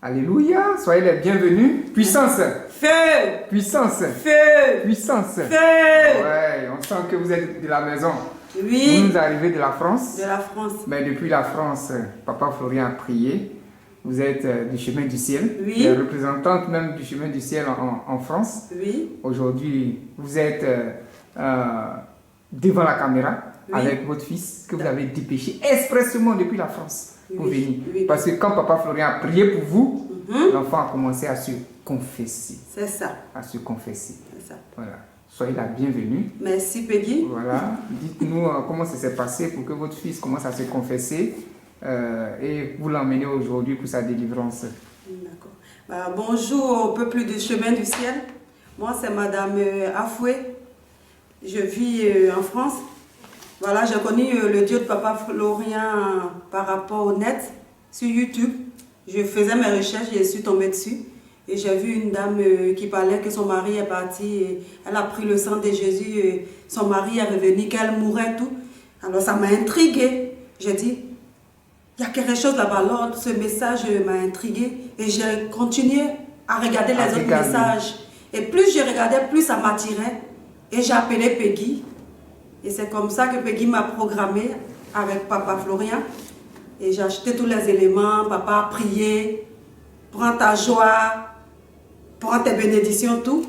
Alléluia, soyez les bienvenus. Puissance. Feu. Puissance. Feu. Puissance. Feu. Ouais, on sent que vous êtes de la maison. Oui. Vous nous arrivez de la France. De la France. Mais depuis la France, Papa Florian a prié. Vous êtes du chemin du ciel. Oui. Les représentantes même du chemin du ciel en France. Oui. Aujourd'hui, vous êtes devant la caméra Oui. avec votre fils que vous avez dépêché expressément depuis la France pour Oui. venir. Oui. Parce que quand Papa Florian a prié pour vous, Mhm. l'enfant a commencé à se confesser. C'est ça. À se confesser. C'est ça. Voilà. Soyez la bienvenue. Merci Peggy. Voilà. Dites-nous comment ça s'est passé pour que votre fils commence à se confesser et vous l'emmenez aujourd'hui pour sa délivrance. D'accord. Bonjour au peuple du chemin du ciel. Moi, c'est Madame Afoué. Je vis en France. Voilà, j'ai connu le Dieu de Papa Florian par rapport au net, sur YouTube. Je faisais mes recherches et je suis tombée dessus. Et j'ai vu une dame qui parlait que son mari est parti. Et elle a pris le sang de Jésus. Et son mari est revenu, qu'elle mourait tout. Alors ça m'a intriguée. J'ai dit, il y a quelque chose là-bas. Alors ce message m'a intriguée. Et j'ai continué à regarder les autres messages. Et plus je regardais, plus ça m'attirait. Et j'ai appelé Peggy. Et c'est comme ça que Peggy m'a programmé avec Papa Florian. Et j'ai acheté tous les éléments. Papa a prié. Prends ta joie. Prends tes bénédictions, tout.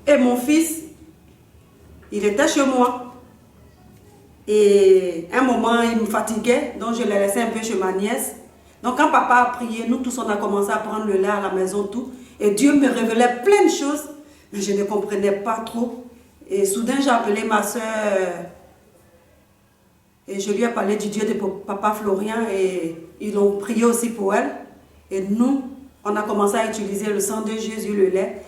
Et mon fils, il était chez moi. Et un moment, il me fatiguait. Donc je l'ai laissé un peu chez ma nièce. Donc quand papa a prié, nous tous on a commencé à prendre le lait à la maison, tout. Et Dieu me révélait plein de choses. Mais je ne comprenais pas trop. Et soudain, j'ai appelé ma soeur et je lui ai parlé du Dieu de Papa Florian et ils ont prié aussi pour elle. Et nous, on a commencé à utiliser le sang de Jésus, le lait.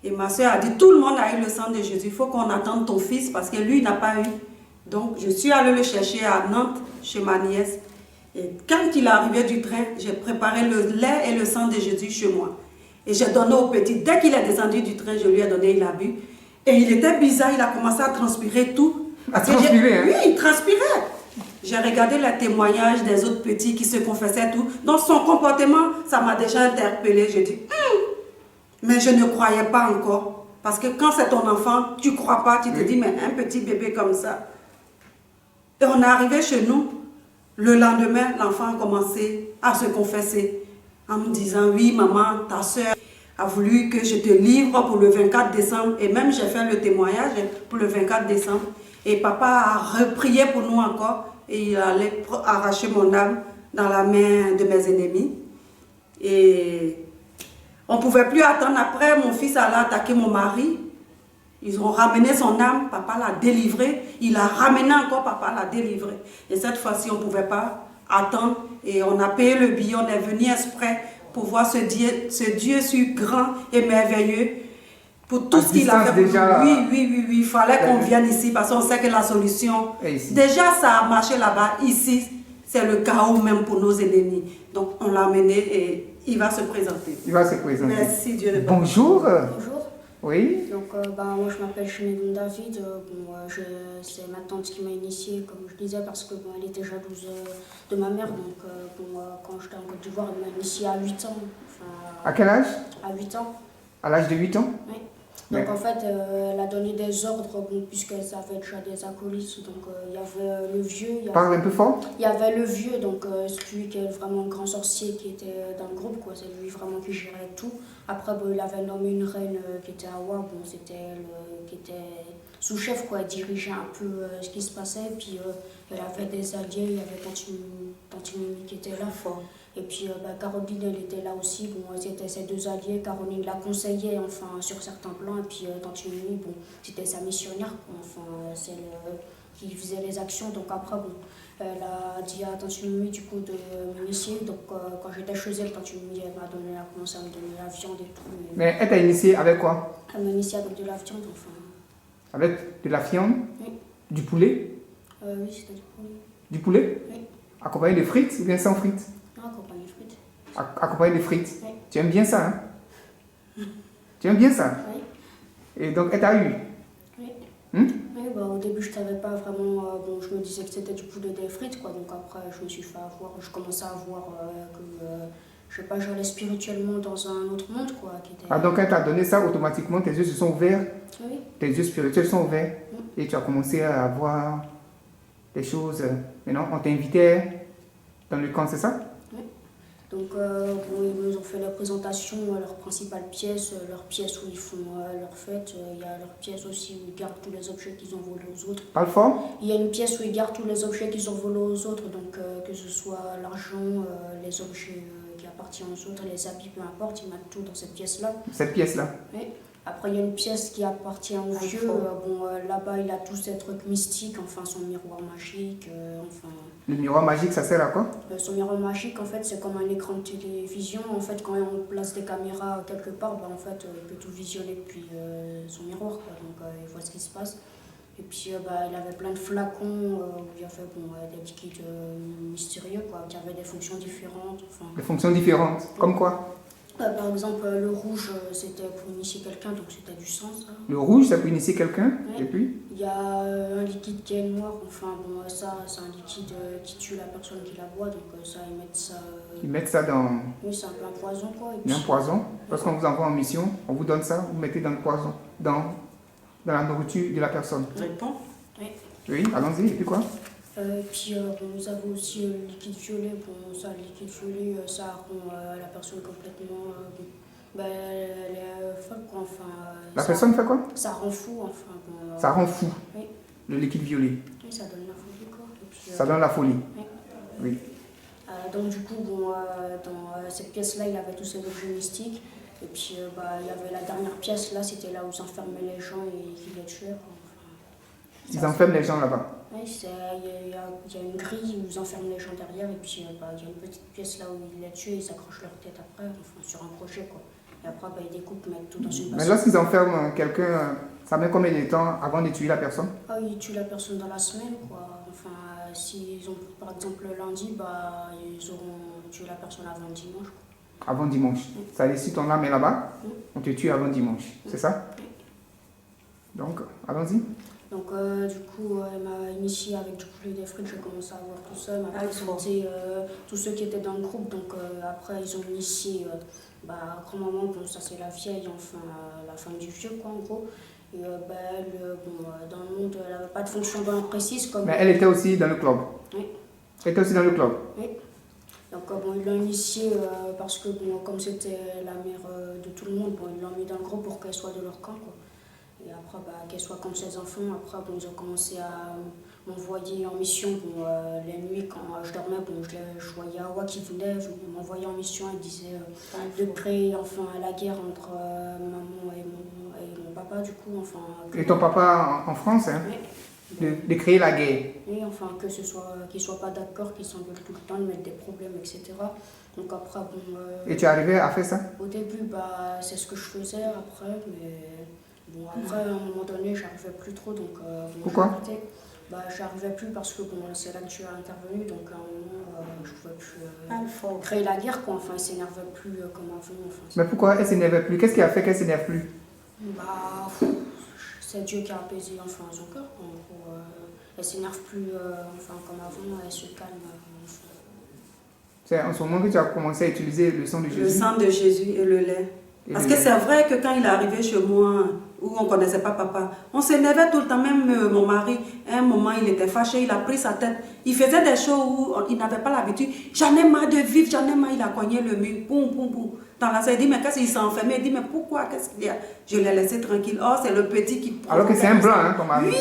Et ma soeur a dit, tout le monde a eu le sang de Jésus, il faut qu'on attende ton fils parce que lui, il n'a pas eu. Donc, je suis allée le chercher à Nantes, chez ma nièce. Et quand il est arrivé du train, j'ai préparé le lait et le sang de Jésus chez moi. Et j'ai donné au petit. Dès qu'il est descendu du train, je lui ai donné, il a bu. Et il était bizarre, il a commencé à transpirer tout. À transpirer, hein? Oui, il transpirait. J'ai regardé les témoignages des autres petits qui se confessaient tout. Donc son comportement, ça m'a déjà interpellée. J'ai dit, mais je ne croyais pas encore. Parce que quand c'est ton enfant, tu ne crois pas, tu te dis, mais un petit bébé comme ça. Et on est arrivé chez nous. Le lendemain, l'enfant a commencé à se confesser. En me disant, oui maman, ta soeur a voulu que je te livre pour le 24 décembre. Et même j'ai fait le témoignage pour le 24 décembre. Et papa a reprié pour nous encore. Et il allait arracher mon âme dans la main de mes ennemis. Et on ne pouvait plus attendre. Après, mon fils allait attaquer mon mari. Ils ont ramené son âme. Papa l'a délivré. Il a ramené encore. Papa l'a délivré. Et cette fois-ci, on ne pouvait pas attendre. Et on a payé le billet. On est venu exprès pour voir ce Dieu si grand et merveilleux. Pour tout ce qu'il a fait. Déjà, oui. Il fallait qu'on vienne ici parce qu'on sait que la solution. Déjà, ça a marché là-bas. Ici, c'est le chaos même pour nos ennemis. Donc, on l'a amené et il va se présenter. Il va se présenter. Merci Dieu. Bonjour. Bonjour. Oui. Donc, moi, je m'appelle Chenédon David. C'est ma tante qui m'a initiée, comme je disais, parce que elle était jalouse de ma mère. Donc, quand j'étais en Côte d'Ivoire, elle m'a initiée à 8 ans. À quel âge? À 8 ans. À l'âge de 8 ans? Oui. Donc en fait, elle a donné des ordres, puisqu'elle avait déjà des acolytes. Donc il y avait le vieux. Parle un peu fort. Il y avait le vieux, donc celui qui est vraiment le grand sorcier qui était dans le groupe, quoi. C'est lui vraiment qui gérait tout. Après, il avait nommé une reine qui était Awa, c'était elle qui était sous-chef, quoi. Elle dirigeait un peu ce qui se passait. Puis elle avait des alliés, il y avait Tantinumi qui était là. Fort. Et puis Caroline, elle était là aussi. C'était ses deux alliés. Caroline la conseillait sur certains plans. Et puis Tantinumi, c'était sa missionnaire, celle qui faisait les actions. Donc après, elle a dit à Tantinumi du coup de m'initier. Donc quand j'étais chez elle, Tantinumi a commencé à me donner la viande et tout. Mais elle t'a initié avec quoi? Elle m'a initié avec de la viande, Avec de la viande? Oui. Du poulet? Oui, c'était du poulet. Du poulet? Oui. Accompagné de frites ou bien sans frites? Non, accompagné de frites. Accompagné de frites? Oui. Tu aimes bien ça, hein? Tu aimes bien ça? Oui. Et donc, elle t'a eu? Oui. Oui, au début, je ne savais pas vraiment. Je me disais que c'était du poulet des frites, quoi. Donc après, je me suis fait avoir. Je commençais à voir je sais pas, j'allais spirituellement dans un autre monde, quoi. Qui était... Ah, donc quand tu as donné ça, automatiquement, tes yeux se sont ouverts, Oui. tes yeux spirituels sont ouverts, et tu as commencé à voir des choses. Maintenant, on t'invitait dans le camp, c'est ça? Oui. Donc, bon, ils nous ont fait la présentation, leurs principales pièces, leurs pièces où ils font leurs fêtes. Il y a leurs pièces aussi où ils gardent tous les objets qu'ils ont volés aux autres. Parle fort. Il y a une pièce où ils gardent tous les objets qu'ils ont volés aux autres, donc que ce soit l'argent, les objets qui appartiennent aux autres, les habits, peu importe, ils mettent tout dans cette pièce-là. Cette pièce-là. Oui. Après, il y a une pièce qui appartient aux vieux. Là-bas, il a tous ces trucs mystiques, enfin son miroir magique, enfin... Le miroir magique, ça sert à quoi? Son miroir magique, en fait, c'est comme un écran de télévision. En fait, quand on place des caméras quelque part, en fait, il peut tout visionner depuis son miroir, quoi. Donc, il voit ce qui se passe. Et puis, il avait plein de flacons où il y avait des liquides mystérieux, quoi, qui avaient des fonctions différentes. Enfin, Des fonctions différentes, comme quoi? par exemple, le rouge, c'était pour initier quelqu'un, donc c'était du sang, ça. Le rouge, ça peut initier quelqu'un, Oui. et puis? Il y a un liquide qui est noir, enfin bon, ça, c'est un liquide qui tue la personne qui la boit, donc ça, ils mettent ça... Ils mettent ça dans Oui, c'est un peu un poison, quoi. Et un puis, poison. Lorsqu'on vous envoie en mission, on vous donne ça, vous mettez dans le poison, dans la nourriture de la personne. Réponds. Oui. Oui, allons-y, et puis quoi? Puis nous avons aussi le liquide violet. Bon, ça, le liquide violet, ça rend la personne complètement... elle est folle, quoi. Enfin, La personne fait quoi? ça rend fou, enfin. Bon, Ça rend fou, oui. le liquide violet. Oui, ça donne la folie, quoi. Et puis, Ça donne la folie. oui. Oui. Donc du coup, dans cette pièce-là, il y avait tous ces objets mystiques. Et puis il y avait la dernière pièce, là, c'était là où ils enfermaient les gens et qu'ils les tuaient. Enfin, Ils enferment les gens là-bas. oui, il y a une grille où ils enferment les gens derrière. Et puis il y a une petite pièce là où ils les tuent et ils s'accrochent leur tête après, enfin, sur un crochet, quoi. Et après, ils découpent, mettent tout dans une Mais bassine. lorsqu'ils enferment quelqu'un, ça met combien de temps avant de tuer la personne? Ah, ils tuent la personne dans la semaine, quoi. Enfin, s'ils ont, par exemple, le lundi, ils auront tué la personne avant le dimanche, quoi. Avant dimanche. Ça veut dire si ton âme est là-bas, Oui. on te tue avant dimanche. C'est ça? Oui. Donc, allons-y. Donc, du coup, elle m'a initié avec du poulet des frites, j'ai commencé à voir tout ça. Elle m'a présenté tous ceux qui étaient dans le groupe. Donc, après, ils ont initié grand-maman, bon, ça c'est la vieille, enfin, la femme du vieux, quoi, en gros. Et dans le monde, elle n'avait pas de fonction bien précise. Comme... Mais elle était aussi dans le club. Oui. Elle était aussi dans le club. Oui. Donc, ils l'ont initiée parce que, comme c'était la mère de tout le monde, ils l'ont mis dans le groupe pour qu'elle soit de leur camp, quoi. Et après, qu'elle soit comme ses enfants. Après, ils ont commencé à m'envoyer en mission. Les nuits, quand je dormais, je voyais Awa qui venait, m'envoyer en mission. Elle disait de créer enfin, la guerre entre maman et mon papa, du coup. Enfin, Et ton papa en France, hein? Oui. De créer la guerre. Oui, enfin, qu'ils ne soient pas d'accord, qu'ils s'engueulent tout le temps, de mettre des problèmes, etc. Donc après, Et tu es arrivé à faire ça? Au début, c'est ce que je faisais après, mais après, à un moment donné, j'arrivais plus trop, donc Pourquoi? J'arrivais plus parce que c'est là que tu as intervenu, donc à un moment, je pouvais plus créer la guerre, quoi. Enfin, il s'énervait plus comme avant. Enfin, Mais pourquoi elle s'énervait plus? Qu'est-ce qui a fait qu'elle s'énerve plus? C'est Dieu qui a apaisé enfin son cœur, quoi. En gros, elle s'énerve plus enfin, comme avant, elle se calme. C'est en ce moment que tu as commencé à utiliser le sang de Jésus? Le sang de Jésus et le lait. Parce que c'est vrai que quand il est arrivé chez moi, où on ne connaissait pas papa, on s'énervait tout le temps, même mon mari, à un moment il était fâché, il a pris sa tête, il faisait des choses où il n'avait pas l'habitude, j'en ai marre de vivre, j'en ai marre, il a cogné le mur, boum, boum, boum. Dans la salle, il dit, mais qu'est-ce qu'il s'est enfermé? Il dit, mais pourquoi, qu'est-ce qu'il y a? Je l'ai laissé tranquille, oh c'est le petit qui... Alors que c'est un blanc, hein, ton mari? Oui,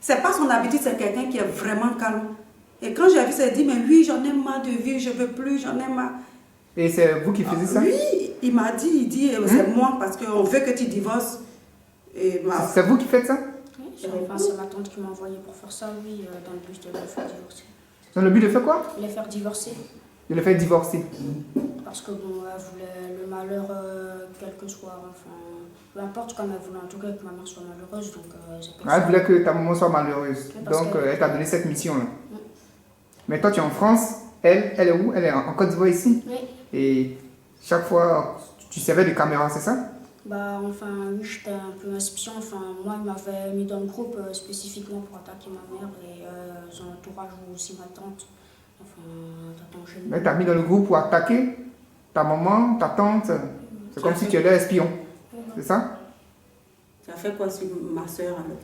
c'est pas son habitude, c'est quelqu'un qui est vraiment calme. Et quand j'ai vu ça, il dit, mais oui, j'en ai marre de vivre, je veux plus, j'en ai marre. Et c'est vous qui faisiez ça? Oui, il m'a dit, c'est moi parce qu'on veut que tu divorces. C'est vous qui faites ça? Oui, c'est ma tante qui m'a envoyé pour faire ça, oui, dans le but de les faire divorcer. Dans le but de faire quoi? Les faire divorcer. De les faire divorcer. Parce que elle voulait le malheur, quel que soit, enfin, peu importe, comme elle voulait en tout cas que ma mère soit malheureuse, donc c'est pour ça. Elle voulait que ta maman soit malheureuse. Oui, Donc elle t'a donné cette mission-là. Oui. Mais toi tu es en France, elle est où? Elle est en Côte d'Ivoire ici? Oui. Et chaque fois, tu servais de caméra, c'est ça? Oui, j'étais un peu espion. Enfin, moi, il m'avait mis dans le groupe spécifiquement pour attaquer ma mère et son entourage ou aussi ma tante. Enfin, Mais t'as mis dans le groupe pour attaquer ta maman, ta tante, c'est comme si tu étais espion. C'est ça? Tu as fait quoi sur ma soeur alors?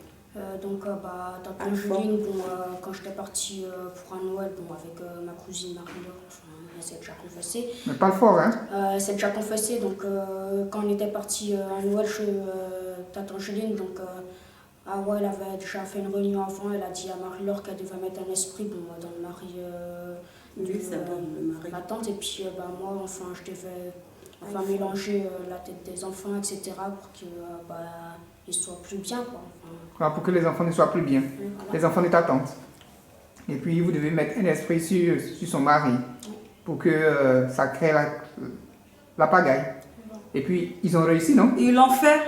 Donc, tante Juline, bon, quand j'étais partie pour un Noël avec ma cousine Marie-Laure, elle s'est déjà confessée. Mais pas le fort, hein? Elle s'est déjà confessée, donc quand on était parti à Noël chez tante Juline, donc elle avait déjà fait une réunion avant, elle a dit à Marie-Laure qu'elle devait mettre un esprit dans le mari de ma tante, et puis moi, enfin, je devais mélanger la tête des enfants, etc., pour qu'ils soient plus bien, quoi. Ah, pour que les enfants ne soient plus bien. Voilà. Les enfants de ta tante. Et puis, vous devez mettre un esprit sur son mari pour que ça crée la pagaille. Et puis, ils ont réussi, non? Ils l'ont fait.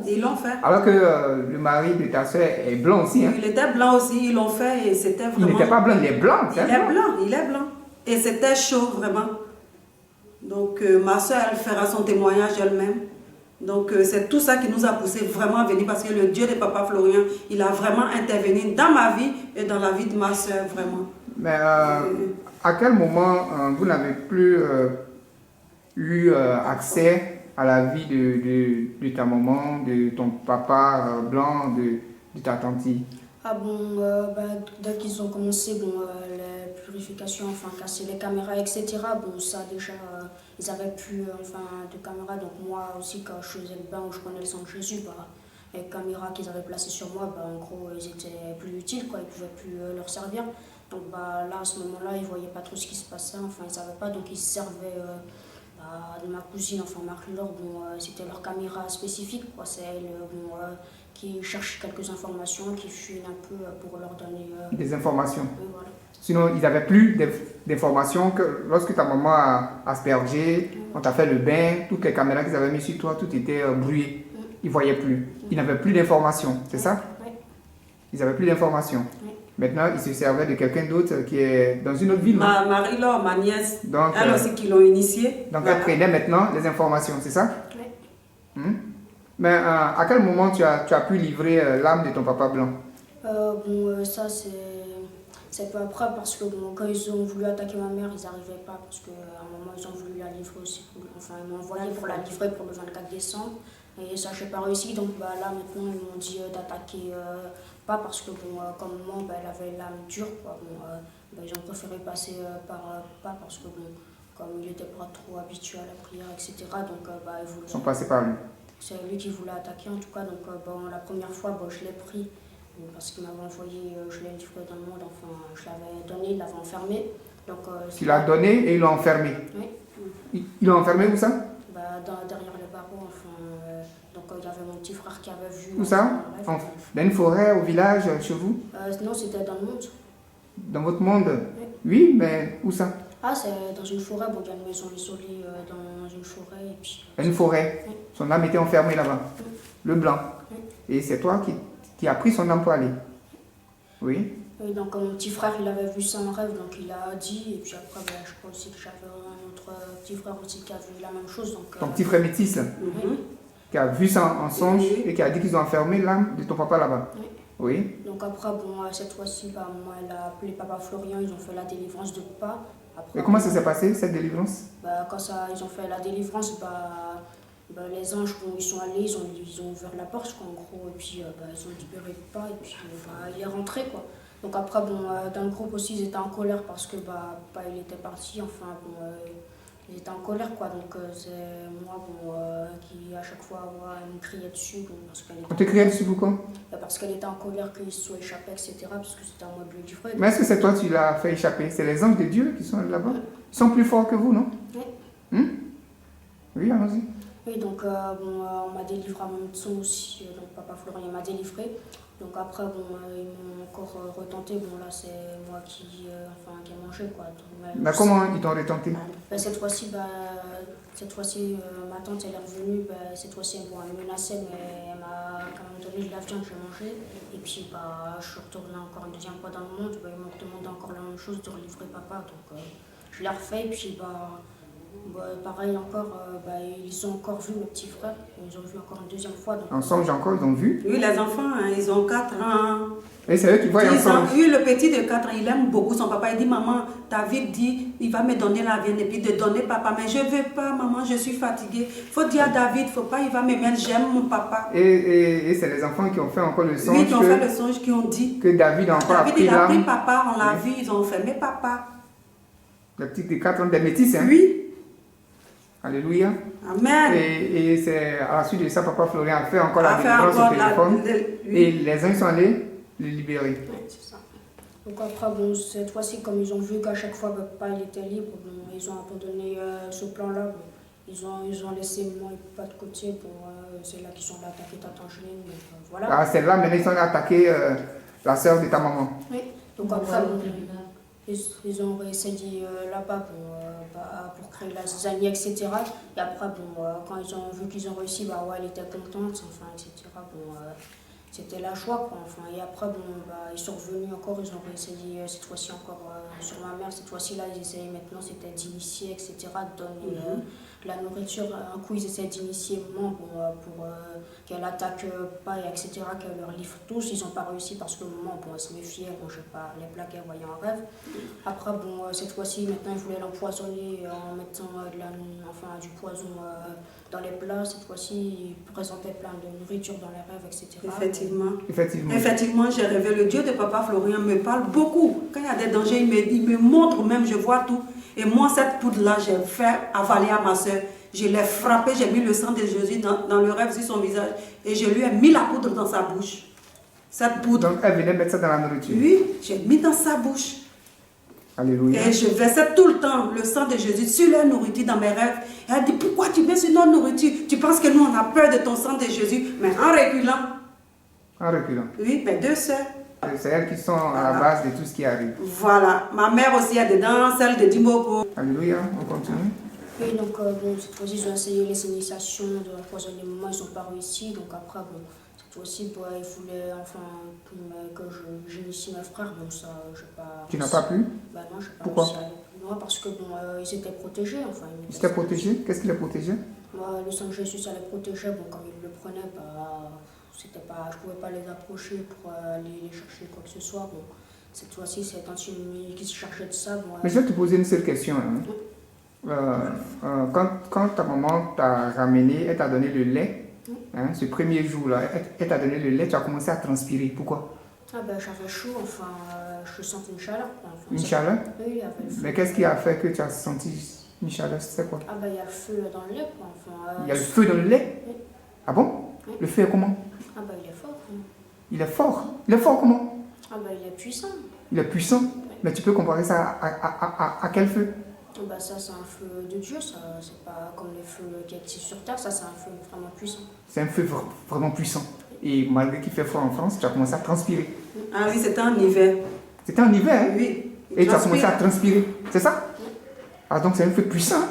Ils l'ont fait. Alors que le mari de ta soeur est blanc aussi, hein? Il était blanc aussi, ils l'ont fait et c'était vraiment... Il n'était pas blanc, il est blanc. Il est blanc, il est blanc. Et c'était chaud, vraiment. Donc, ma soeur, elle fera son témoignage elle-même. Donc, c'est tout ça qui nous a poussé vraiment à venir parce que le Dieu de Papa Florian, il a vraiment intervenu dans ma vie et dans la vie de ma soeur, vraiment. Mais à quel moment vous n'avez plus eu accès à la vie de ta maman, de ton papa blanc, de ta tante? Dès qu'ils ont commencé les purifications, enfin casser les caméras, etc., ça déjà, ils avaient plus de caméras, donc moi aussi quand je faisais le bain où je prenais le sang de Jésus, les caméras qu'ils avaient placées sur moi, en gros, ils étaient plus utiles, quoi, ils ne pouvaient plus leur servir. Donc là, à ce moment-là, ils ne voyaient pas trop ce qui se passait, enfin ils ne savaient pas, donc ils se servaient de ma cousine, enfin Marie-Laure, c'était leur caméra spécifique, quoi, c'est elle qui cherche quelques informations, qui fuit un peu pour leur donner... Des informations. Voilà. Sinon, ils n'avaient plus d'informations que lorsque ta maman a aspergé, on t'a fait le bain, toutes les caméras qu'ils avaient mises sur toi, tout était brouillé. Ils ne voyaient plus. Ils n'avaient plus d'informations, c'est ça? Oui. Ils n'avaient plus d'informations. Oui. Maintenant, ils se servaient de quelqu'un d'autre qui est dans une autre ville. Marie-Laure, ma nièce, donc, elle aussi qui l'ont initiée. Donc, elle prenait maintenant les informations, c'est ça? Oui. Mais à quel moment tu as pu livrer l'âme de ton papa blanc? Ça c'est peu après parce que quand ils ont voulu attaquer ma mère, ils n'arrivaient pas parce qu'à un moment ils ont voulu la livrer aussi. Ils m'ont envoyé pour la livrer pour le 24 décembre et ça j'ai pas réussi. Donc là maintenant ils m'ont dit d'attaquer pas parce que comme maman elle avait l'âme dure, quoi. Ils ont préféré passer par pas parce que comme il n'était pas trop habitué à la prière, etc. Donc ils sont passés par lui. C'est lui qui voulait attaquer en tout cas. Donc la première fois je l'ai pris parce qu'il m'avait envoyé, je l'ai livré dans le monde, enfin je l'avais donné, il l'avait enfermé. Donc, tu l'as donné et il l'a enfermé? Oui. Il l'a enfermé où ça? Derrière les barreaux, donc il y avait mon petit frère qui avait vu. Où ça? Dans une forêt, au village, chez vous? Non, c'était dans le monde. Dans votre monde? Oui, mais où ça? C'est dans une forêt, il y a une maison isolée dans une forêt. Et puis... Une forêt? Oui. Son âme était enfermée là-bas? Oui. Le blanc? Oui. Et c'est toi qui as pris son âme pour aller? Oui. Oui, donc mon petit frère, il avait vu ça en rêve, donc il a dit, et puis après, je crois aussi que j'avais un autre petit frère aussi qui a vu la même chose. Donc, ton petit frère métis, là? Qui a vu ça en songe et qui a dit qu'ils ont enfermé l'âme de ton papa là-bas? Oui. Donc après, cette fois-ci, moi, elle a appelé Papa Florian, ils ont fait la délivrance de pas. Et comment ça s'est passé, cette délivrance? Quand ils ont fait la délivrance, les anges, ils sont allés, ils ont ouvert la porte, quoi, en gros, et puis ils ont libéré le pas, et puis il est rentré, quoi. Donc après, dans le groupe aussi, ils étaient en colère parce que pas il était parti, ils étaient en colère, quoi. Donc c'est moi qui, à chaque fois, me criait dessus. Parce qu'elle était... On te criait dessus pourquoi? Parce qu'elle était en colère qu'il soit échappé, etc. Parce que c'était en mode lui du frère. Mais est-ce que c'est toi qui l'as fait échapper? C'est les anges de Dieu qui sont là-bas? Ils sont plus forts que vous, non? Oui. Oui, allons-y. Oui, donc on m'a délivré en même temps aussi. Donc Papa Florian m'a délivré. Donc après, ils m'ont encore retenté. Là, c'est moi qui ai mangé, quoi. Mais comment ils t'ont retenté? Cette fois-ci, ma tante, elle est revenue. Cette fois-ci, elle me menaçait, mais elle m'a quand même donné de la viande, j'ai mangé. Et puis, je suis retournée encore une deuxième fois dans le monde. Ils m'ont demandé encore la même chose, de relivrer papa. Donc, je l'ai refait. Et puis, Pareil encore, ils ont encore vu le petit frère, ils ont vu encore une deuxième fois. Donc, En songe encore, ils ont vu. Oui, les enfants, hein, ils ont 4 ans. Et c'est eux qui voient en songe. Oui, le petit de 4 ans, il aime beaucoup son papa. Il dit, maman, David dit, il va me donner la viande et puis de donner papa. Mais je ne veux pas, maman, je suis fatiguée. Il faut dire à David, faut pas, il va me mettre, j'aime mon papa. Et c'est les enfants qui ont fait encore le songe. Oui, qui ont fait le songe, qui ont dit. Que David a encore David, appris il a pris l'âme. papa, on l'a vu, ils ont enfermé papa. Le petit de 4 ans, des métis, hein? Oui. Alléluia. Amen. Et c'est à la suite de ça, papa Florian a fait encore la A fait délivrance encore au téléphone. oui. Et les uns sont allés le libérer. ouais, c'est ça. Donc après, cette fois-ci, comme ils ont vu qu'à chaque fois papa il était libre, ils ont abandonné ce plan-là. Ils ont laissé maman et papa de côté pour c'est là qu'ils sont allés attaquer ta Tangeline. Voilà. Ah, c'est là maintenant ils sont allés attaquer la soeur de ta maman. Oui. Donc après, ils ont essayé là-bas pour créer la zizanie, etc. Et après, quand ils ont vu qu'ils ont réussi, elle était contente, enfin, etc. C'était la joie, quoi. Enfin, et après, ils sont revenus encore, ils ont réessayé cette fois-ci encore sur ma mère. Cette fois-ci, là, ils essayaient maintenant, c'était d'initier, etc., de donner de la nourriture. Un coup, ils essaient d'initier maman pour qu'elle attaque pas, etc., qu'elle leur livre tous. Ils n'ont pas réussi parce que maman, elle se méfiait, elle ne mangeait pas les plats qu'elle voyait en rêve. Après, cette fois-ci, maintenant, ils voulaient l'empoisonner en mettant du poison dans les plats. Cette fois-ci, ils présentaient plein de nourriture dans les rêves, etc. Effectivement, j'ai rêvé. Le Dieu de papa Florian me parle beaucoup. Quand il y a des dangers, il me montre même, je vois tout. Et moi, cette poudre-là, j'ai fait avaler à ma soeur. Je l'ai frappée, j'ai mis le sang de Jésus dans le rêve sur son visage. Et je lui ai mis la poudre dans sa bouche. Cette poudre. Donc elle venait mettre ça dans la nourriture. Oui, j'ai mis dans sa bouche. Alléluia. Et je versais tout le temps le sang de Jésus sur leur nourriture dans mes rêves. Et elle dit, pourquoi tu mets sur notre nourriture? Tu penses que nous, on a peur de ton sang de Jésus? Mais en reculant. En reculant. Oui, mes 2 sœurs. C'est elles qui sont à la base de tout ce qui arrive. Voilà. Ma mère aussi est dedans, celle de Dimoko. Alléluia, on continue. Oui, donc cette fois-ci, ils ont essayé les initiations de l'empoisonnement, ils n'ont pas réussi. Donc après, cette fois-ci, ils voulaient que j'initie mes frères. Donc ça, je n'ai pas... Tu n'as pas pu? Non, je n'ai pas Pourquoi? réussi à aller plus loin parce que ils étaient protégés. Ils étaient protégés? Qu'est-ce qui les protégeait? Le sang de Jésus, ça les protégeait. Quand ils le prenaient, je ne pouvais pas les approcher pour aller les chercher quoi que ce soit. Cette fois-ci, c'est quand qui se chargeait de ça. Mais je vais te poser une seule question. Hein. Quand ta maman t'a ramené, elle t'a donné le lait, hein, ce premier jour-là, elle t'a donné le lait, tu as commencé à transpirer. Pourquoi? J'avais chaud, je sentais une chaleur. Une chaleur? Oui, il y avait le feu. Mais qu'est-ce qui a fait que tu as senti une chaleur? C'est quoi? Il y a le feu dans le lait. Il y a le feu dans le lait? Oui. Ah bon? Oui. Le feu est comment? Il est fort. Il est fort? Il est fort comment? Il est puissant. Il est puissant? Oui. Mais tu peux comparer ça à quel feu? Ça, c'est un feu de Dieu, ça. C'est pas comme les feux qui existent sur Terre, ça, c'est un feu vraiment puissant. C'est un feu vraiment puissant. Et malgré qu'il fait froid en France, tu as commencé à transpirer. Ah oui, c'était en hiver. C'était en hiver, hein? Oui. Et tu as commencé à transpirer, c'est ça? Oui. Ah, donc c'est un feu puissant.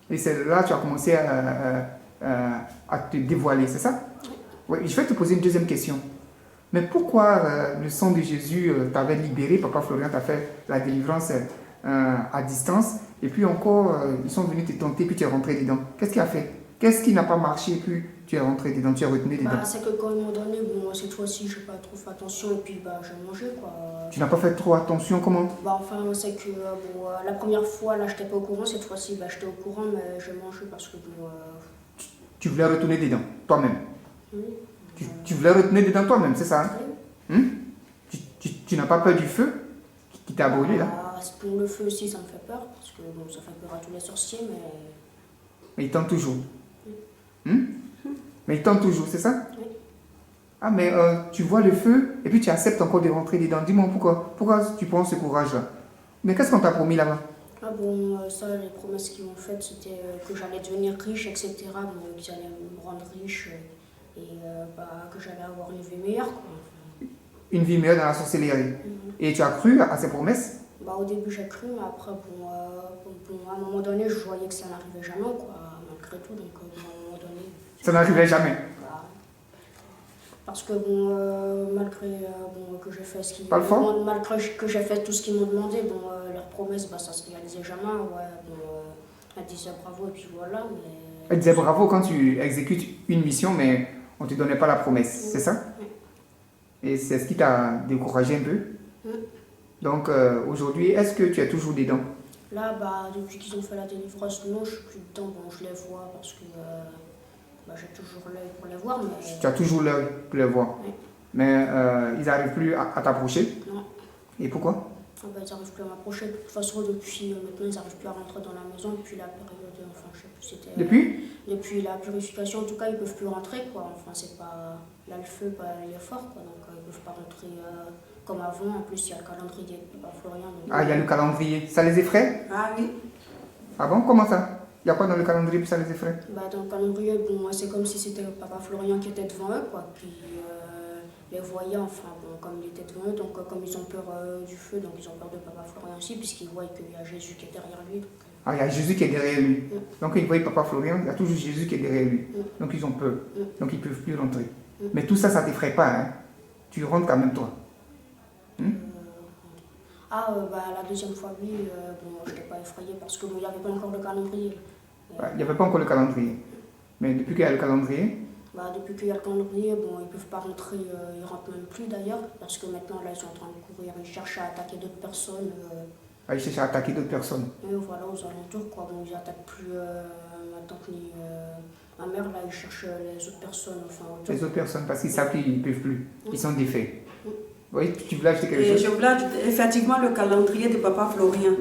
Et c'est là que tu as commencé à te dévoiler, c'est ça? Oui. Je vais te poser une deuxième question. Mais pourquoi le sang de Jésus t'avait libéré, papa Florian t'a fait la délivrance à distance, et puis encore, ils sont venus te tenter, puis tu es rentré dedans. Qu'est-ce qui a fait? Qu'est-ce qui n'a pas marché, et puis tu es rentré dedans, tu es retenu dedans? C'est que quand ils m'ont donné, cette fois-ci, je n'ai pas trop fait attention, et puis j'ai mangé, quoi. Tu n'as pas fait trop attention, comment? C'est que la première fois, là, je n'étais pas au courant, cette fois-ci, j'étais au courant, mais j'ai mangé parce que... Tu voulais retourner dedans, toi-même? Oui. Tu voulais retourner dedans toi-même, c'est ça? Oui. Tu n'as pas peur du feu qui t'a brûlé, là? Pour le feu aussi, ça me fait peur, parce que ça fait peur à tous les sorciers, mais... Mais ils tentent toujours. Oui. Mais ils tentent toujours, c'est ça? Oui. Ah, mais tu vois le feu, et puis tu acceptes encore de rentrer dedans. Dis-moi pourquoi? Pourquoi tu prends ce courage-là? Mais qu'est-ce qu'on t'a promis là-bas? Ça, les promesses qu'ils m'ont faites, c'était que j'allais devenir riche, etc. Qu'ils allaient me rendre riche, et que j'allais avoir une vie meilleure, quoi. Une vie meilleure dans la sorcellerie. Et tu as cru à ces promesses? Au début, j'ai cru, mais après, à un moment donné, je voyais que ça n'arrivait jamais, quoi, malgré tout. Donc, à un moment donné... Ça n'arrivait jamais? Parce que, malgré que j'ai fait ce qu'ils m'ont demandé, malgré que j'ai fait tout ce qu'ils m'ont demandé, leurs promesses, ça se réalisait jamais. Elle disait bravo et puis voilà. Mais... Elle disait bravo quand tu exécutes une mission, mais on ne te donnait pas la promesse, c'est ça? Et c'est ce qui t'a découragé un peu? Donc aujourd'hui, est-ce que tu as toujours des dents? Là, bah, depuis qu'ils ont fait la délivrance, non, je suis plus dedans. Bon, je les vois parce que j'ai toujours l'œil pour les voir. Mais... Tu as toujours l'œil pour les voir. Oui. Mais ils n'arrivent plus à t'approcher? Non. Et pourquoi? Ils n'arrivent plus à m'approcher. De toute façon, depuis maintenant, ils n'arrivent plus à rentrer dans la maison depuis la période. Enfin, je sais plus, c'était. Depuis la purification, en tout cas, ils ne peuvent plus rentrer, quoi. Enfin, c'est pas. Là, le feu, il est fort, quoi. Donc, ils ne peuvent pas rentrer comme avant. En plus, il y a le calendrier de Papa Florian. Donc... Ah, il y a le calendrier. Ça les effraie? Ah oui. Ah bon? Comment ça? Il y a quoi dans le calendrier puis ça les effraie? Bah, dans le calendrier, bon, c'est comme si c'était Papa Florian qui était devant eux, quoi. Puis les voyants, enfin, bon, comme il était devant eux, donc comme ils ont peur du feu, donc ils ont peur de Papa Florian aussi, puisqu'ils voient qu'il y a Jésus qui est derrière lui. Donc, ah, il y a Jésus qui est derrière lui. Donc, ils voient Papa Florian, il y a toujours Jésus qui est derrière lui. Donc, ils ont peur. Donc, ils ne peuvent plus rentrer. Mais tout ça, ça ne t'effraie pas, hein? Tu rentres quand même, toi. La deuxième fois, oui, bon, je n'étais pas effrayée parce qu'il n'y avait pas encore le calendrier. Il n'y avait pas encore le calendrier. Mais depuis qu'il y a le calendrier? Depuis qu'il y a le calendrier, bon, ils ne peuvent pas rentrer, ils ne rentrent même plus d'ailleurs, parce que maintenant, là, ils sont en train de courir, ils cherchent à attaquer d'autres personnes. Ils cherchent à attaquer d'autres personnes. Et voilà, aux alentours, quoi. Bon, ils n'attaquent plus maintenant que ma mère, là, ils cherchent les autres personnes, enfin, autour. Les autres personnes, parce qu'ils savent qu'ils ne peuvent plus. Ils sont défaits. Oui, tu voulais ajouter quelque chose? Je voulais ajouter effectivement le calendrier de Papa Florian.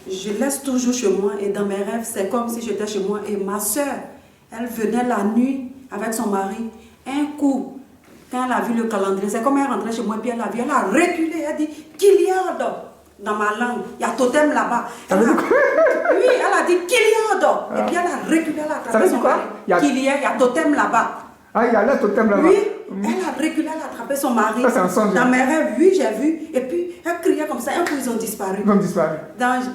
Je laisse toujours chez moi et dans mes rêves, c'est comme si j'étais chez moi. Et ma soeur, elle venait la nuit avec son mari. Un coup, quand elle a vu le calendrier, c'est comme elle rentrait chez moi, puis elle a vu, elle a reculé, elle a dit Kiliardo dans ma langue. Il y a totem là-bas. Oui, elle a dit Kiliardo. Et puis elle a reculé, elle a attrapé son mari. Il y a totem là-bas. Ah, il y a là totem là-bas. Oui, elle a reculé, elle a attrapé son mari. Ça, c'est un songe. Dans mes rêves, oui, j'ai vu. Et puis, elle criait comme ça. Un coup, ils ont disparu. Ils ont disparu.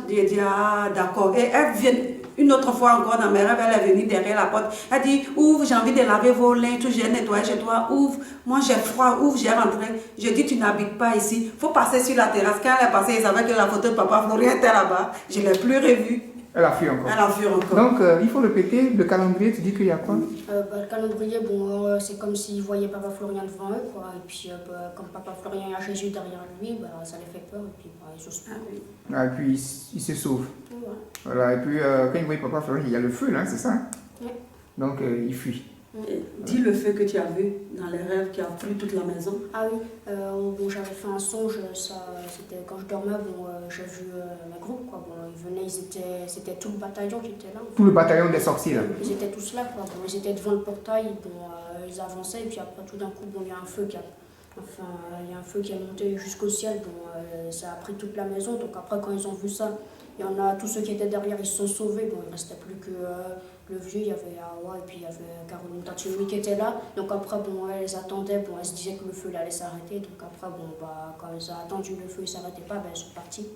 J'ai dit, ah, d'accord. Et elle vient, une autre fois encore dans mes rêves, elle est venue derrière la porte. Elle dit, ouvre, j'ai envie de laver vos linges, tout, j'ai nettoyé chez toi. Ouvre, moi j'ai froid, ouvre, j'ai rentré. J'ai dit, tu n'habites pas ici. Il faut passer sur la terrasse. Quand elle est passée, elle savait que la photo de Papa Florian était là-bas. Je ne l'ai plus revue. Elle a fui encore. Elle a fui encore. Donc, il faut répéter, le calendrier, tu dis qu'il y a quoi? Le calendrier, bon, c'est comme s'ils voyaient Papa Florian devant eux, quoi. Et puis, comme Papa Florian a Jésus derrière lui, ça les fait peur. Et puis, ils n'osent pas. Et puis, ils se sauvent. Voilà. Et puis, quand ils voient Papa Florian, il y a le feu, là, c'est ça? Oui. Donc, ils fuient. Dis le feu que tu as vu dans les rêves qui a pris toute la maison. Ah oui, bon, j'avais fait un songe, c'était quand je dormais, bon, j'ai vu le groupe, quoi. Bon, ils venaient, c'était tout le bataillon qui était là. Tout le bataillon des sorciers, là. Ils étaient tous là, quoi. Bon, ils étaient devant le portail, bon, ils avançaient, et puis après, tout d'un coup, bon, il y a un feu qui est monté jusqu'au ciel, bon, ça a pris toute la maison. Donc après, quand ils ont vu ça, il y en a tous ceux qui étaient derrière, ils se sont sauvés. Bon, il ne restait plus que le vieux, il y avait Awa, et puis il y avait Caroline Tatsumi qui était là. Donc après, bon, elles attendaient, bon, elles se disaient que le feu allait s'arrêter. Donc après, bon, quand elles ont attendu le feu ne s'arrêtait pas, elles sont parties.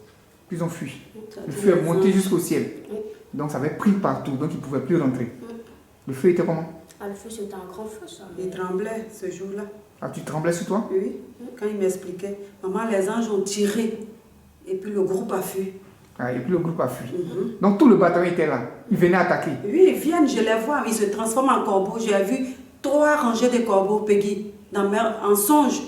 Ils ont fui. Le feu est monté jusqu'au ciel. Oui. Donc ça avait pris partout, donc ils ne pouvaient plus rentrer. Le feu était comment? Le feu, c'était un grand feu, ça. Il tremblait ce jour-là. Ah, tu tremblais sur toi? Oui, quand il m'expliquait. Maman, les anges ont tiré, et puis le groupe a fui. Ah, et puis le groupe a fui. Donc tout le bataillon était là. Ils venaient attaquer. Oui, ils viennent, je les vois, ils se transforment en corbeaux. J'ai vu 3 rangées de corbeaux, Peggy, en songe.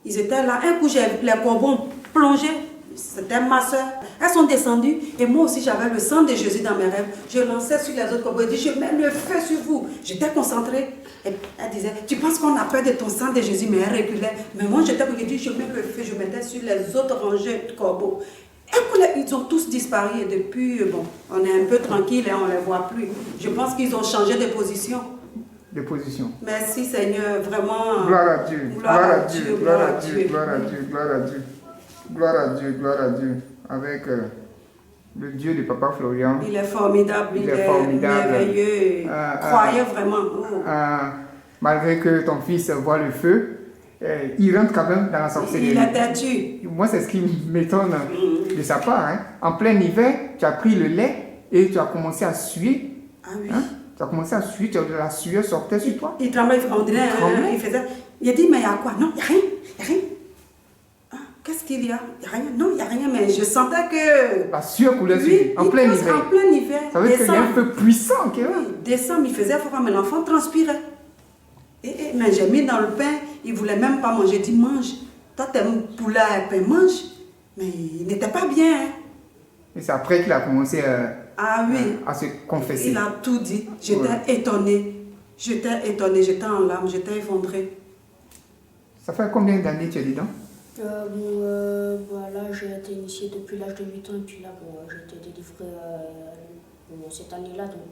Ils étaient là. Un coup, j'ai vu les corbeaux plongés. C'était ma soeur. Elles sont descendues. Et moi aussi, j'avais le sang de Jésus dans mes rêves. Je lançais sur les autres corbeaux. Je dis, je mets le feu sur vous. J'étais concentrée. Et elle disait, tu penses qu'on a peur de ton sang de Jésus? Mais elle reculait. Mais moi, j'étais pour dire, je mets le feu. Je mettais sur les autres rangées de corbeaux. Ils ont tous disparu et depuis, bon, on est un peu tranquille et on ne les voit plus. Je pense qu'ils ont changé de position. De position. Merci Seigneur, vraiment. Gloire à Dieu, gloire à Dieu, gloire à Dieu, gloire à Dieu, gloire à Dieu, gloire à Dieu, gloire à Dieu. Avec le Dieu de Papa Florian. Il est formidable, il est formidable. Merveilleux. Croyez vraiment. Malgré que ton fils voit le feu, il rentre quand même dans la sorcellerie. Il est têtu. Moi, c'est ce qui m'étonne de sa part. Hein. En plein hiver, tu as pris le lait et tu as commencé à suer. Ah oui. Hein? Tu as commencé à suer, la sueur sortait sur toi. Il tremblait, on dirait, il faisait. Il a dit, mais il y a quoi? Non, il n'y a rien, il n'y a rien. Ah, qu'est-ce qu'il y a? Il n'y a rien. Non, il n'y a rien, mais je sentais que... La sueur coulait sur Oui, lui, en il plein pense hiver. en plein hiver. Ça veut dire qu'il y a un Décembre. feu puissant qui est là. Oui, décembre, il faisait froid, mais l'enfant transpirait. Mais j'ai mis dans le pain, il ne voulait même pas manger. J'ai dit, mange. Toi, t'aimes poulet à pain, mange. Mais il n'était pas bien. Hein. Et c'est après qu'il a commencé Ah oui. à se confesser. Il a tout dit. J'étais Ouais. étonnée. J'étais en larmes, j'étais effondrée. Ça fait combien d'années tu es dedans? Là, j'ai été initiée depuis l'âge de 8 ans, et puis là, j'ai été délivrée cette année-là, donc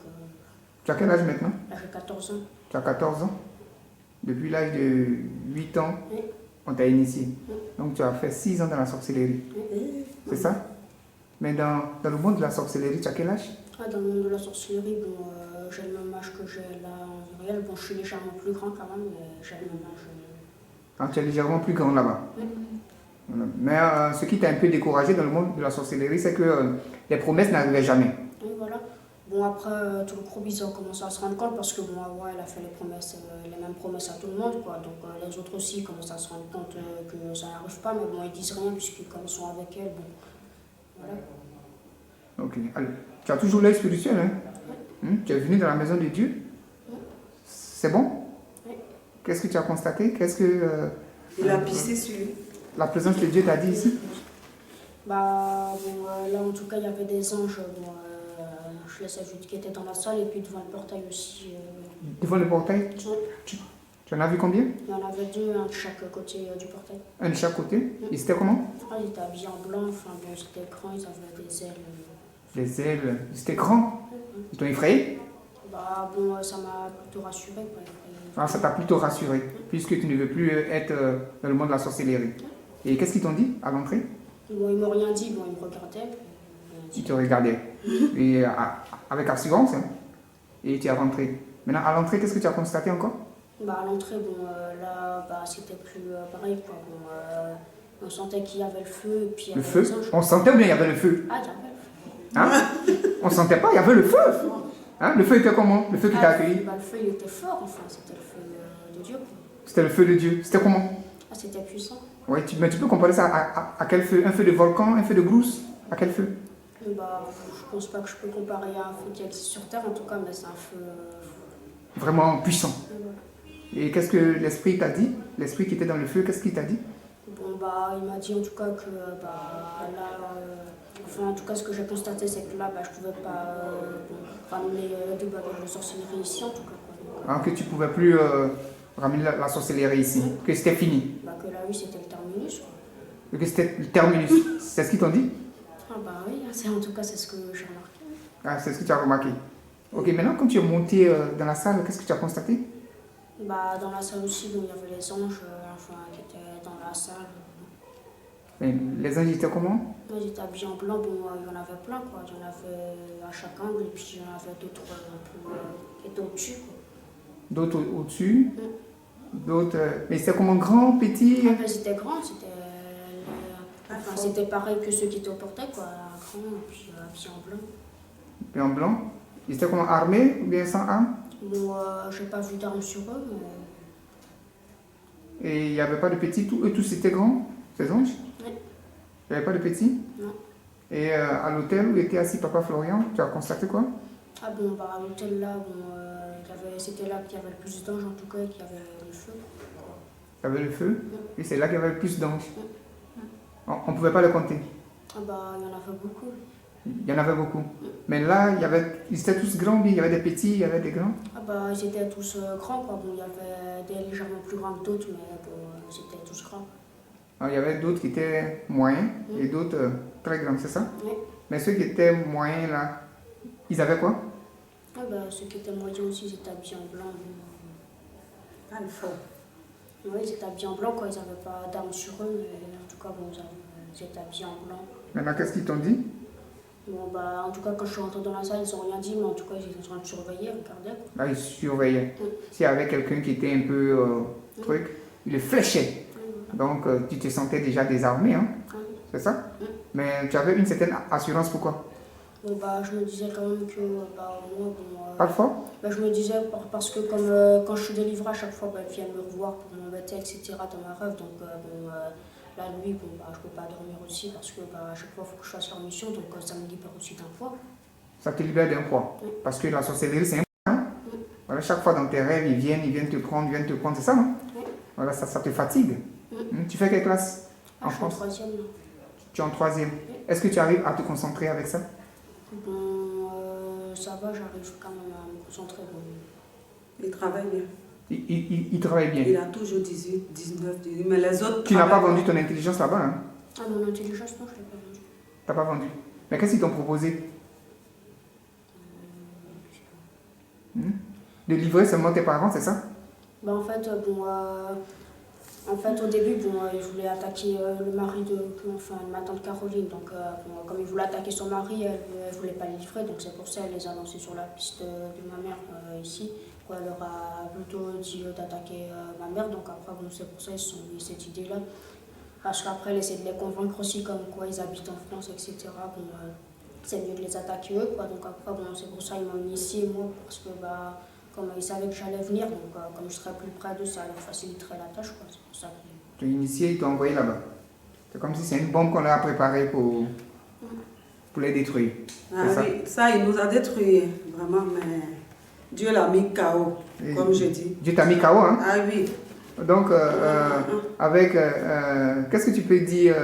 Tu as quel âge maintenant? là, j'ai 14 ans. Tu as 14 ans. Depuis l'âge de 8 ans, Oui. on t'a initié. Oui. Donc tu as fait 6 ans dans la sorcellerie. C'est ça? Mais dans le monde de la sorcellerie, tu as quel âge? Dans le monde de la sorcellerie, j'ai le même âge que j'ai là en réel. Bon, je suis légèrement plus grand quand même, mais j'ai le même âge. Ah, tu es légèrement plus grand là-bas. Oui. Voilà. Mais ce qui t'a un peu découragé dans le monde de la sorcellerie, c'est que les promesses n'arrivaient jamais. Oui, voilà. Bon, après, tout le groupe, ils ont commencé à se rendre compte parce que moi, ouais, elle a fait les promesses, les mêmes promesses à tout le monde, quoi. Donc, les autres aussi commencent à se rendre compte que ça n'arrive pas, mais bon, ils disent rien puisque comme ils sont avec elle, bon, voilà. Ok. Alors, tu as toujours l'œil spirituel, hein? Tu es venu dans la maison de Dieu? Oui. C'est bon? Oui. Qu'est-ce que tu as constaté? Qu'est-ce que Il a pissé sur lui. la présence de Dieu t'a dit ici? Là, en tout cas, il y avait des anges. Je les ai vus qui étaient dans la salle et puis devant le portail aussi. Devant le portail? Tu en as vu combien? Il y en avait deux, un de chaque côté du portail. Un de chaque côté? Et c'était comment? Ils étaient habillés en blanc, enfin bon, c'était grand, ils avaient des ailes. Les ailes. C'était grand. Ils t'ont effrayé? Ça m'a plutôt rassuré. Quoi. Ah, ça t'a plutôt rassuré, puisque tu ne veux plus être dans le monde de la sorcellerie. Et qu'est-ce qu'ils t'ont dit à l'entrée? Bon, ils m'ont rien dit, bon, ils me regardaient. Ils te regardaient. Et avec assurance. Hein. Et tu es rentré. Maintenant, à l'entrée, qu'est-ce que tu as constaté encore? À l'entrée, c'était plus pareil. Quoi. On sentait qu'il y avait le feu. Et puis, il y Le avait feu? les anges. On sentait ou bien il y avait le feu? Ah, il y avait le feu. Hein? On sentait pas, il y avait le feu. Hein? Le feu était comment? Le feu qui t'a accueilli? Le feu, il était fort, enfin, c'était le feu de Dieu. Quoi. C'était le feu de Dieu. C'était comment? Ah, c'était puissant. Ouais, mais tu peux comparer ça à quel feu? Un feu de volcan? Un feu de brousse? À quel feu? Je pense pas que je peux comparer à un feu qui existe sur Terre, en tout cas, mais c'est un feu. Vraiment puissant. Voilà. Et qu'est-ce que l'esprit t'a dit? L'esprit qui était dans le feu, qu'est-ce qu'il t'a dit? Il m'a dit en tout cas que en tout cas, ce que j'ai constaté, c'est que là, je pouvais pas ramener de bagages de sorcellerie ici, en tout cas. Quoi. Que tu pouvais plus ramener la sorcellerie ici, que c'était fini. Que là, oui, c'était le terminus. Quoi. Que c'était le terminus. C'est ce qu'ils t'ont dit? Oui, en tout cas, c'est ce que j'ai remarqué. Ah, c'est ce que tu as remarqué. Ok, maintenant, quand tu es monté dans la salle, qu'est-ce que tu as constaté? Dans la salle aussi, il y avait les anges qui étaient dans la salle. Et les anges étaient comment? Ils étaient habillés en blanc, il y en avait plein, quoi. Il y en avait à chaque angle, et puis il y en avait d'autres qui étaient au-dessus. D'autres au-dessus? D'autres. Mais c'était comment? Grand, petit? C'était grand, c'était pareil que ceux qui étaient au portail, quoi. Grand, et puis habillés en blanc. Et en blanc? Ils étaient comment? Armés ou bien sans armes? J'ai pas vu d'armes sur eux, mais... Et il n'y avait pas de petits? Eux tous étaient grands, ces anges? Oui. Il n'y avait pas de petits? Non. Et à l'hôtel où était assis Papa Florian, tu as constaté quoi? À l'hôtel là, c'était là qu'il y avait le plus d'anges en tout cas, qu'il y avait le feu. Il y avait le feu? Et c'est là qu'il y avait le plus d'anges? On ne pouvait pas les compter? Il y en avait beaucoup. Il y en avait beaucoup. Mais là, ils étaient tous grands, bien il y avait des petits, il y avait des grands? Ils étaient tous grands, quoi. Il y avait des légèrement plus grands que d'autres, mais ils étaient tous grands. Il y avait d'autres qui étaient moyens et d'autres très grands, c'est ça? Oui. Mais ceux qui étaient moyens, là, ils avaient quoi? Ceux qui étaient moyens aussi, ils étaient habillés en blanc. Le feu. Oui, ils étaient habillés en blanc, quoi. Ils n'avaient pas d'armes sur eux, mais en tout cas, ils étaient habillés en blanc. Maintenant, qu'est-ce qu'ils t'ont dit? En tout cas, quand je suis rentrée dans la salle, ils n'ont rien dit, mais en tout cas, ils étaient en train de surveiller, regarder. Là, ils surveillaient. Oui. S'il y avait quelqu'un qui était un peu truc, il le fléchait. Donc, tu te sentais déjà désarmé, hein? C'est ça? Mais tu avais une certaine assurance, pourquoi? Je me disais quand même que Pas fort? je me disais parce que quand je suis délivrée à chaque fois, ils viennent me revoir pour m'embêter, etc. dans ma rêve. Donc la nuit, bon, bah, je peux pas dormir aussi parce que bah, à chaque fois, il faut que je fasse leur mission, donc ça me libère aussi d'un poids. Ça te libère d'un poids. Oui. Parce que la sorcellerie, c'est un poids. Hein? Oui. Voilà, chaque fois dans tes rêves, ils viennent te prendre, c'est ça, non? Oui. Voilà, ça te fatigue. Oui. Tu fais quelle classe en Je suis en France? troisième. Là. Tu es en troisième. Oui. Est-ce que tu arrives à te concentrer avec ça? Bon, ça va, j'arrive quand même à me concentrer. Bon. Il travaille bien. Il travaille bien. Il a toujours 18, 19, 18, mais les autres... Tu n'as pas vendu ton intelligence là-bas, hein? Ah, mon intelligence, non, je ne l'ai pas vendue. Tu n'as pas vendu. Mais qu'est-ce qu'ils t'ont proposé? De livrer seulement tes parents, c'est ça? Bah, en fait, bon, au début, bon, il voulait attaquer le mari de ma tante Caroline. Donc, bon, comme il voulait attaquer son mari, elle ne voulait pas les livrer. Donc, c'est pour ça qu'elle les a lancés sur la piste de ma mère ici. Quoi, elle leur a plutôt dit d'attaquer ma mère. Donc, après, bon, c'est pour ça qu'ils se sont mis cette idée-là. Parce qu'après, elle essaie de les convaincre aussi, comme quoi ils habitent en France, etc. Bon, c'est mieux de les attaquer eux. Quoi. Donc, après, bon, c'est pour ça qu'ils m'ont initié, moi, parce que, bah, comme ils savaient que j'allais venir, donc comme je serais plus près d'eux, ça leur faciliterait la tâche. Quoi. C'est pour ça que... Tu as initié, ils t'ont envoyé là-bas. C'est comme si c'est une bombe qu'on leur a préparée pour les détruire. Ah oui, ça, il nous a détruits, vraiment, mais Dieu l'a mis KO, comme je dis. Dieu t'a mis KO, hein? Ah oui. Donc, avec, qu'est-ce que tu peux dire,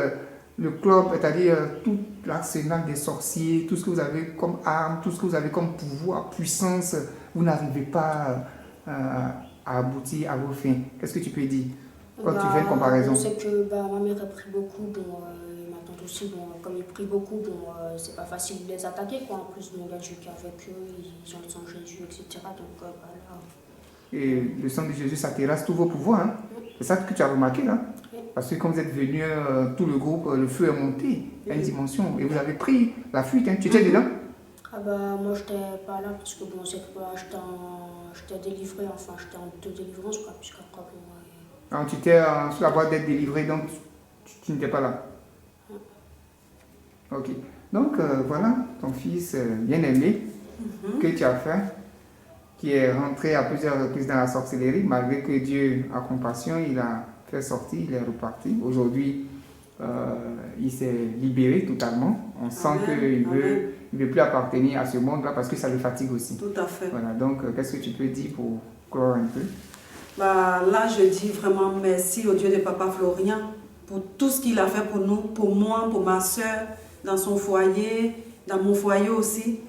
le club, c'est-à-dire tout l'arsenal des sorciers, tout ce que vous avez comme arme, tout ce que vous avez comme pouvoir, puissance, vous n'arrivez pas à aboutir à vos fins. Qu'est-ce que tu peux dire quand tu fais une comparaison? Je sais que ma mère a pris beaucoup, bon, ma tante aussi, bon, comme ils prient beaucoup, bon, c'est pas facile de les attaquer, quoi. En plus, bon, il y a Dieu qui est avec eux, ils ont le sang de Jésus, etc. Donc, voilà. Et le sang de Jésus, ça terrasse tous vos pouvoirs, hein? C'est ça que tu as remarqué, là? Oui. Parce que quand vous êtes venus, tout le groupe, le feu est monté à une dimension, et vous avez pris la fuite, hein? Tu étais dedans? Ah bah, moi, j'étais pas là, parce que, bon, cette fois, j'étais délivré, enfin, j'étais en deux délivrances, quoi, puisqu'après, bon... Alors, tu étais sur la voie d'être délivré, donc tu n'étais pas là. Ok. Donc, voilà, ton fils bien-aimé que tu as fait, qui est rentré à plusieurs reprises dans la sorcellerie, malgré que Dieu a compassion, il a fait sortir, il est reparti. Aujourd'hui, il s'est libéré totalement. On sent qu'il ne veut plus appartenir à ce monde-là parce que ça le fatigue aussi. Tout à fait. Voilà, donc qu'est-ce que tu peux dire pour clore un peu? Bah, là, je dis vraiment merci au Dieu de Papa Florian pour tout ce qu'il a fait pour nous, pour moi, pour ma soeur, dans son foyer, dans mon foyer aussi.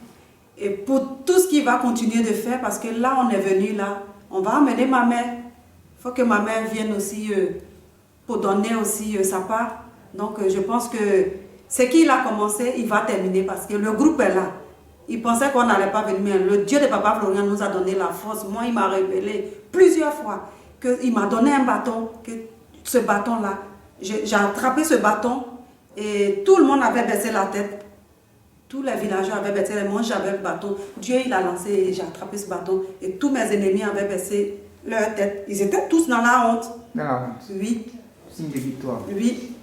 Et pour tout ce qu'il va continuer de faire, parce que là, on est venu là, on va amener ma mère. Il faut que ma mère vienne aussi pour donner aussi sa part. Donc, je pense que ce qu'il a commencé, il va terminer parce que le groupe est là. Il pensait qu'on n'allait pas venir, mais le Dieu de Papa Florian nous a donné la force. Moi, il m'a révélé plusieurs fois qu'il m'a donné un bâton, que ce bâton-là, j'ai attrapé ce bâton et tout le monde avait baissé la tête. Tous les villageois avaient baissé la tête, moi j'avais le bâton. Dieu, il a lancé et j'ai attrapé ce bâton et tous mes ennemis avaient baissé leur tête. Ils étaient tous dans la honte. Dans la honte. Oui. Signe de victoire. Oui.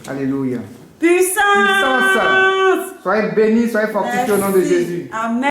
Alléluia. Puissance! Puissance! Soyez bénis, soyez fortifiés au nom de Jésus. Amen.